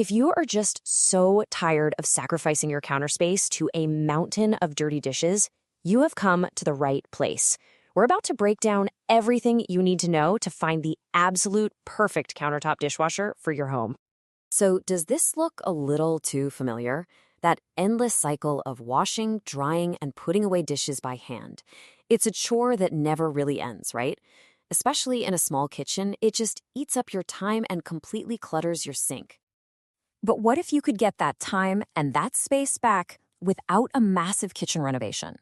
If you are just so tired of sacrificing your counter space to a mountain of dirty dishes, you have come to the right place. We're about to break down everything you need to know to find the absolute perfect countertop dishwasher for your home. So, does this look a little too familiar? That endless cycle of washing, drying, and putting away dishes by hand. It's a chore that never really ends, right? Especially in a small kitchen, it just eats up your time and completely clutters your sink. But what if you could get that time and that space back without a massive kitchen renovation?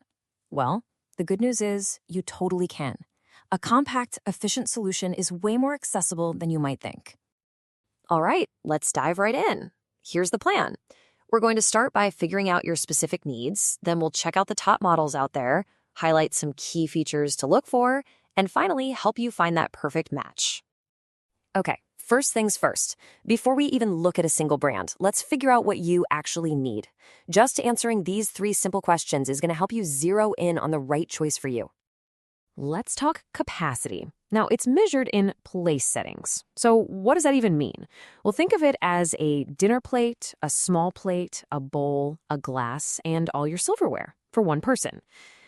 Well, the good news is you totally can. A compact, efficient solution is way more accessible than you might think. All right, let's dive right in. Here's the plan. We're going to start by figuring out your specific needs, then we'll check out the top models out there, highlight some key features to look for, and finally help you find that perfect match. Okay, first things first. Before we even look at a single brand, let's figure out what you actually need. Just answering these 3 simple questions is going to help you zero in on the right choice for you. Let's talk capacity. Now, it's measured in place settings. So what does that even mean? Well, think of it as a dinner plate, a small plate, a bowl, a glass, and all your silverware for one person.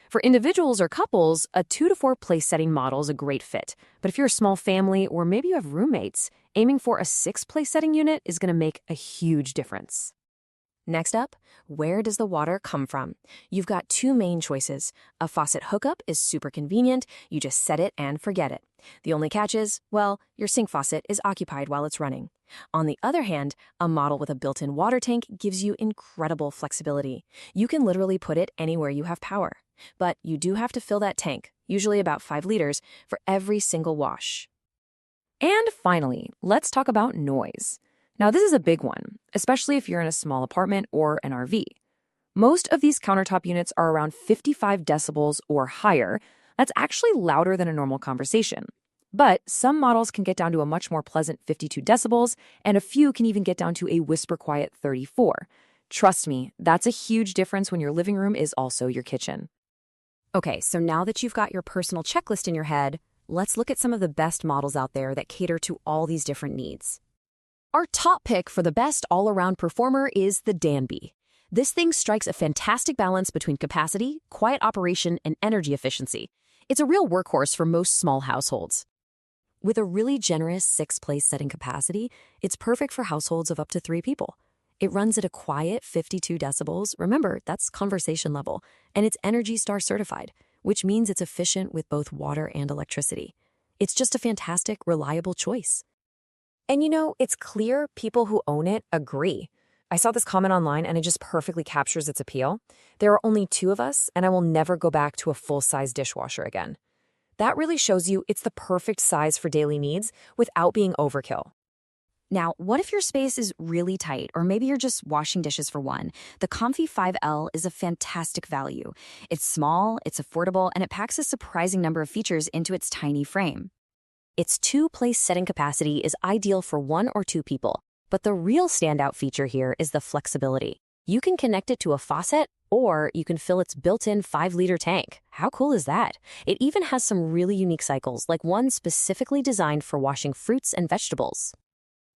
For individuals or couples, a 2 to 4 place setting model is a great fit. But if you're a small family or maybe you have roommates, aiming for a 6 place setting unit is going to make a huge difference. Next up, where does the water come from? You've got 2 main choices. A faucet hookup is super convenient. You just set it and forget it. The only catch is, well, your sink faucet is occupied while it's running. On the other hand, a model with a built-in water tank gives you incredible flexibility. You can literally put it anywhere you have power. But you do have to fill that tank, usually about 5 liters, for every single wash. And finally, let's talk about noise. Now, this is a big one, especially if you're in a small apartment or an RV. Most of these countertop units are around 55 decibels or higher. That's actually louder than a normal conversation. But some models can get down to a much more pleasant 52 decibels, and a few can even get down to a whisper-quiet 34. Trust me, that's a huge difference when your living room is also your kitchen. Okay, so now that you've got your personal checklist in your head, let's look at some of the best models out there that cater to all these different needs. Our top pick for the best all-around performer is the Danby. This thing strikes a fantastic balance between capacity, quiet operation, and energy efficiency. It's a real workhorse for most small households. With a really generous 6 place setting capacity, it's perfect for households of up to 3 people. It runs at a quiet 52 decibels. Remember, that's conversation level, and it's Energy Star certified, which means it's efficient with both water and electricity. It's just a fantastic, reliable choice. And you know, it's clear people who own it agree. I saw this comment online and it just perfectly captures its appeal. There are only 2 of us, and I will never go back to a full-size dishwasher again. That really shows you it's the perfect size for daily needs without being overkill. Now, what if your space is really tight, or maybe you're just washing dishes for one? The Comfee 5L is a fantastic value. It's small, it's affordable, and it packs a surprising number of features into its tiny frame. Its 2 place setting capacity is ideal for 1 or 2 people, but the real standout feature here is the flexibility. You can connect it to a faucet, or you can fill its built-in 5-liter tank. How cool is that? It even has some really unique cycles, like one specifically designed for washing fruits and vegetables.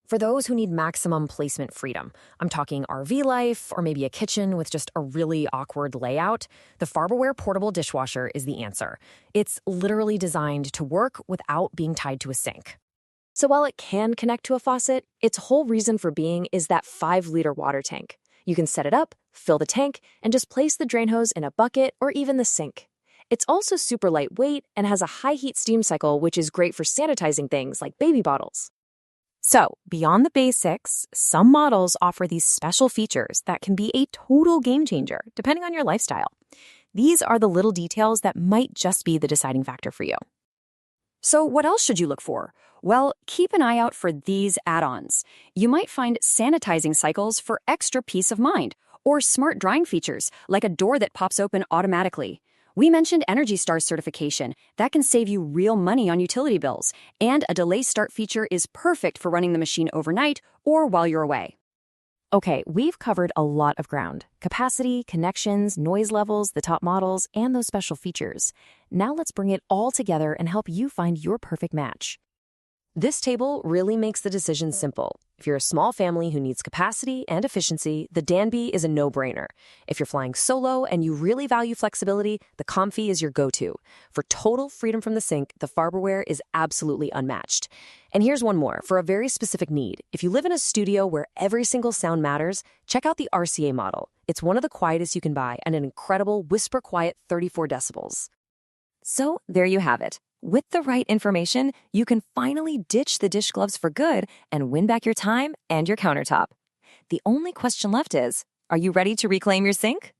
For those who need maximum placement freedom, I'm talking RV life or maybe a kitchen with just a really awkward layout, the Farberware portable dishwasher is the answer. It's literally designed to work without being tied to a sink. So while it can connect to a faucet, its whole reason for being is that 5-liter water tank. You can set it up, fill the tank, and just place the drain hose in a bucket or even the sink. It's also super lightweight and has a high heat steam cycle, which is great for sanitizing things like baby bottles. So, beyond the basics, some models offer these special features that can be a total game changer, depending on your lifestyle. These are the little details that might just be the deciding factor for you. So, what else should you look for? Well, keep an eye out for these add-ons. You might find sanitizing cycles for extra peace of mind, or smart drying features, like a door that pops open automatically. We mentioned Energy Star certification. That can save you real money on utility bills. And a delay start feature is perfect for running the machine overnight or while you're away. Okay, we've covered a lot of ground. Capacity, connections, noise levels, the top models, and those special features. Now let's bring it all together and help you find your perfect match. This table really makes the decision simple. If you're a small family who needs capacity and efficiency, the Danby is a no-brainer. If you're flying solo and you really value flexibility, the Comfee is your go-to. For total freedom from the sink, the Farberware is absolutely unmatched. And here's one more, for a very specific need. If you live in a studio where every single sound matters, check out the RCA model. It's one of the quietest you can buy and an incredible whisper-quiet 34 decibels. So there you have it. With the right information, you can finally ditch the dish gloves for good and win back your time and your countertop. The only question left is, are you ready to reclaim your sink?